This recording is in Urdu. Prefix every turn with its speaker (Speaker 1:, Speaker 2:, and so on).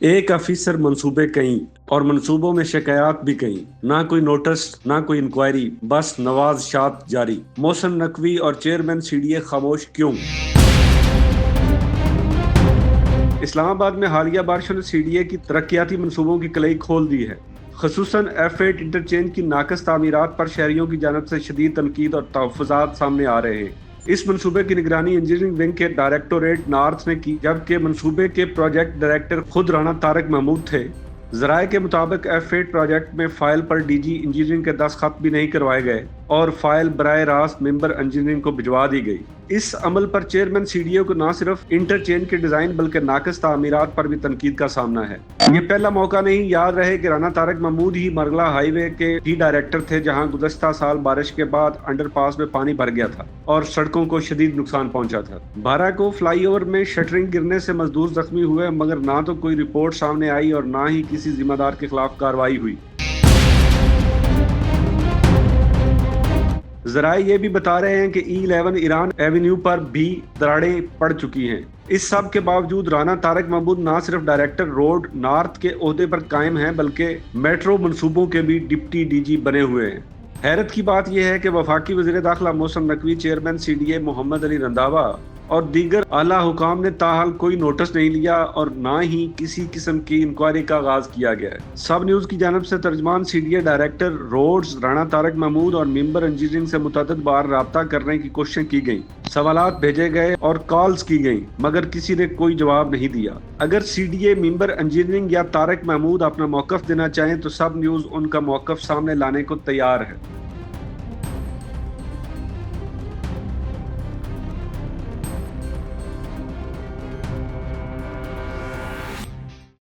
Speaker 1: ایک آفیسر منصوبے کہیں اور منصوبوں میں شکایات بھی کہیں، نہ کوئی نوٹس نہ کوئی انکوائری، بس نواز شات جاری۔ محسن نقوی اور چیئرمین سی ڈی اے خاموش کیوں؟ اسلام آباد میں حالیہ بارشوں نے سی ڈی اے کی ترقیاتی منصوبوں کی کلئی کھول دی ہے۔ خصوصاً F8 انٹرچینج کی ناقص تعمیرات پر شہریوں کی جانب سے شدید تنقید اور تحفظات سامنے آ رہے ہیں۔ اس منصوبے کی نگرانی انجینئرنگ ونگ کے ڈائریکٹوریٹ نارتھ نے کی، جبکہ منصوبے کے پروجیکٹ ڈائریکٹر خود رانا طارق محمود تھے۔ ذرائع کے مطابق F8 پروجیکٹ میں فائل پر ڈی جی انجینئرنگ کے دستخط بھی نہیں کروائے گئے اور فائل براہ راست ممبر انجینئرنگ کو بھجوا دی گئی۔ اس عمل پر چیئرمین سی ڈی اے کو نہ صرف انٹرچینج کے ڈیزائن بلکہ ناقص تعمیرات پر بھی تنقید کا سامنا ہے۔ یہ پہلا موقع نہیں، یاد رہے کہ رانا طارق محمود ہی مرغلہ ہائی وے کے ہی ڈائریکٹر تھے، جہاں گزشتہ سال بارش کے بعد انڈر پاس میں پانی بھر گیا تھا اور سڑکوں کو شدید نقصان پہنچا تھا۔ 12 کو فلائی اوور میں شٹرنگ گرنے سے مزدور زخمی ہوئے، مگر نہ تو کوئی رپورٹ سامنے آئی اور نہ ہی کسی ذمہ دار کے خلاف کارروائی ہوئی۔ ذرائع یہ بھی بتا رہے ہیں کہ E11 ایران ایونیو پر بھی دراڑیں پڑ چکی ہیں۔ اس سب کے باوجود رانا طارق محمود نہ صرف ڈائریکٹر روڈ نارتھ کے عہدے پر قائم ہیں بلکہ میٹرو منصوبوں کے بھی ڈپٹی ڈی جی بنے ہوئے ہیں۔ حیرت کی بات یہ ہے کہ وفاقی وزیر داخلہ Mohsin Naqvi, chairman C D A Muhammad Ali Randhawa اور دیگر اعلیٰ حکام نے تاحال کوئی نوٹس نہیں لیا اور نہ ہی کسی قسم کی انکوائری کا آغاز کیا گیا ہے۔ سب نیوز کی جانب سے ترجمان C D A director roads Rana Tariq Mahmood اور ممبر انجینئرنگ سے متعدد بار رابطہ کرنے کی کوششیں کی گئیں، سوالات بھیجے گئے اور کالز کی گئیں، مگر کسی نے کوئی جواب نہیں دیا۔ اگر سی ڈی اے ممبر انجینئرنگ یا طارق محمود اپنا موقف دینا چاہیں تو سب نیوز ان کا موقف سامنے لانے کو تیار ہے۔